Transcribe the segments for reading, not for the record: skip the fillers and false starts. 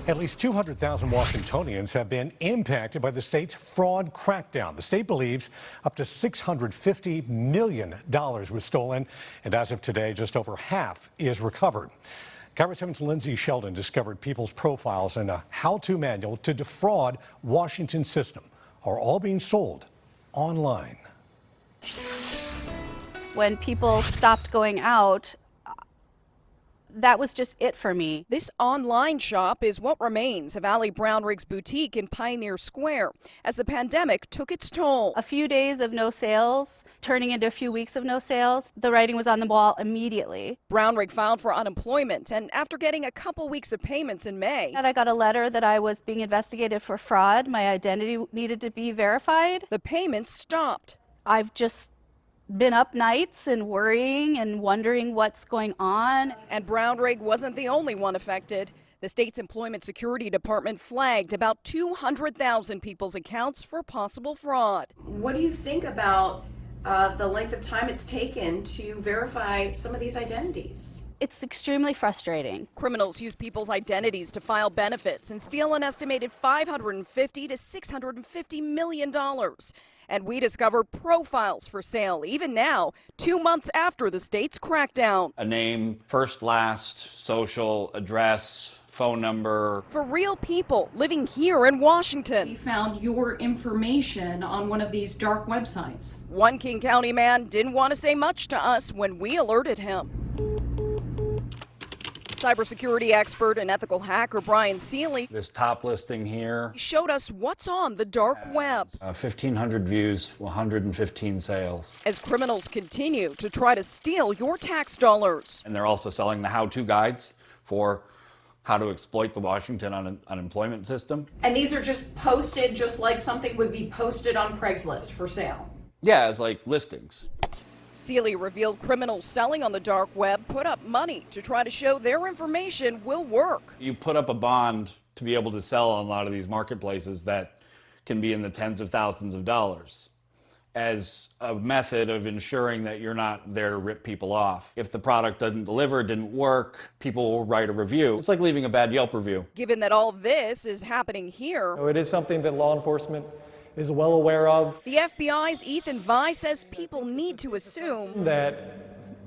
At least 200,000 Washingtonians have been impacted by the state's fraud crackdown. The state believes up to $650 million was stolen, and as of today, just over half is recovered. KIRO 7's Lindsay Sheldon discovered people's profiles in a how-to manual to defraud Washington's system are all being sold online. When people stopped going out, that was just it for me. This online shop is what remains of Allie Brownrigg's boutique in Pioneer Square as the pandemic took its toll. A few days of no sales, turning into a few weeks of no sales. The writing was on the wall immediately. Brownrigg filed for unemployment, and after getting a couple weeks of payments in May, I got a letter that I was being investigated for fraud. My identity needed to be verified. the payments stopped. I've just been up nights and worrying and wondering what's going on. And Brownrigg wasn't the only one affected. The state's Employment Security Department flagged about 200,000 people's accounts for possible fraud. What do you think about the length of time it's taken to verify some of these identities? It's extremely frustrating. Criminals use people's identities to file benefits and steal an estimated $550 to $650 million. And we discovered profiles for sale even now, 2 months after the state's crackdown. A name, first, last, social, address, phone number. For real people living here in Washington. We found your information on one of these dark websites. One King County man didn't want to say much to us when we alerted him. Cybersecurity expert and ethical hacker Bryan Seely This top listing here, showed us what's on the dark web. 1,500 views, 115 sales. As criminals continue to try to steal your tax dollars. And they're also selling the how-to guides for how to exploit the Washington unemployment system. And these are just posted just like something would be posted on Craigslist for sale. Yeah, as like listings. Seely revealed criminals selling on the dark web put up money to try to show their information will work. You put up a bond to be able to sell on a lot of these marketplaces that can be in the tens of thousands of dollars as a method of ensuring that you're not there to rip people off. If the product doesn't deliver, didn't work, people will write a review. It's like leaving a bad Yelp review. Given that all this is happening here, It is something that law enforcement is well aware of. the FBI's Ethan Vai says people need to assume That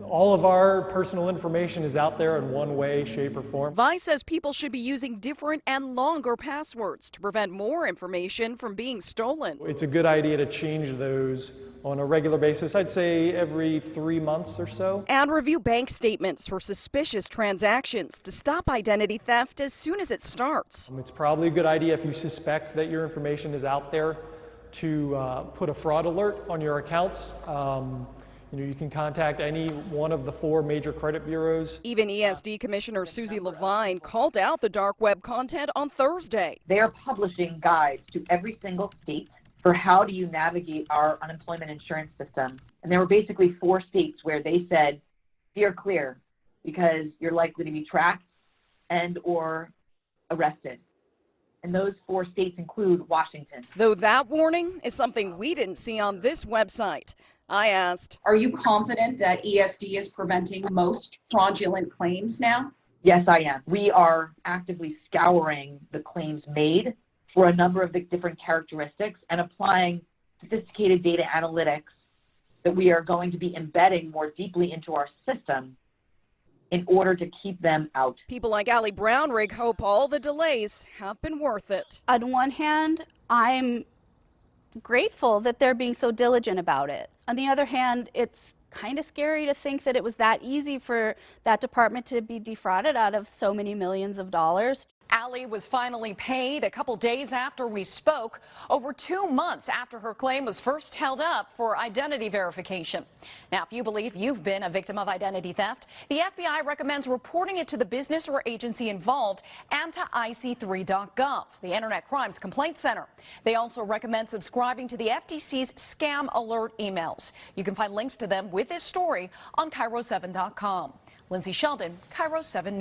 all of our personal information is out there in one way, shape, or form. Vai says people should be using different and longer passwords to prevent more information from being stolen. It's a good idea to change those on a regular basis. I'd say every 3 months or so. And review bank statements for suspicious transactions to stop identity theft as soon as it starts. It's probably a good idea if you suspect that your information is out there to put a fraud alert on your accounts. You can contact any one of the 4 major credit bureaus. Even ESD Commissioner Susie Levine called out the dark web content on Thursday. They are publishing guides to every single state for how do you navigate our unemployment insurance system. And there were basically 4 states where they said, steer clear because you're likely to be tracked and or arrested. And those 4 states include Washington. Though that warning is something we didn't see on this website. I asked, Are you confident that ESD is preventing most fraudulent claims now? Yes, I am. We are actively scouring the claims made for a number of the different characteristics and applying sophisticated data analytics that we are going to be embedding more deeply into our system in order to keep them out. People like Allie Brownrigg hope all the delays have been worth it. On one hand, I'm grateful that they're being so diligent about it. On the other hand, it's kind of scary to think that it was that easy for that department to be defrauded out of so many millions of dollars. Allie was finally paid a couple days after we spoke, over 2 months after her claim was first held up for identity verification. Now, if you believe you've been a victim of identity theft, the FBI recommends reporting it to the business or agency involved and to ic3.gov, the Internet Crimes Complaint Center. They also recommend subscribing to the FTC's Scam Alert emails. You can find links to them with this story on KIRO7.com. Lindsay Sheldon, KIRO 7 News.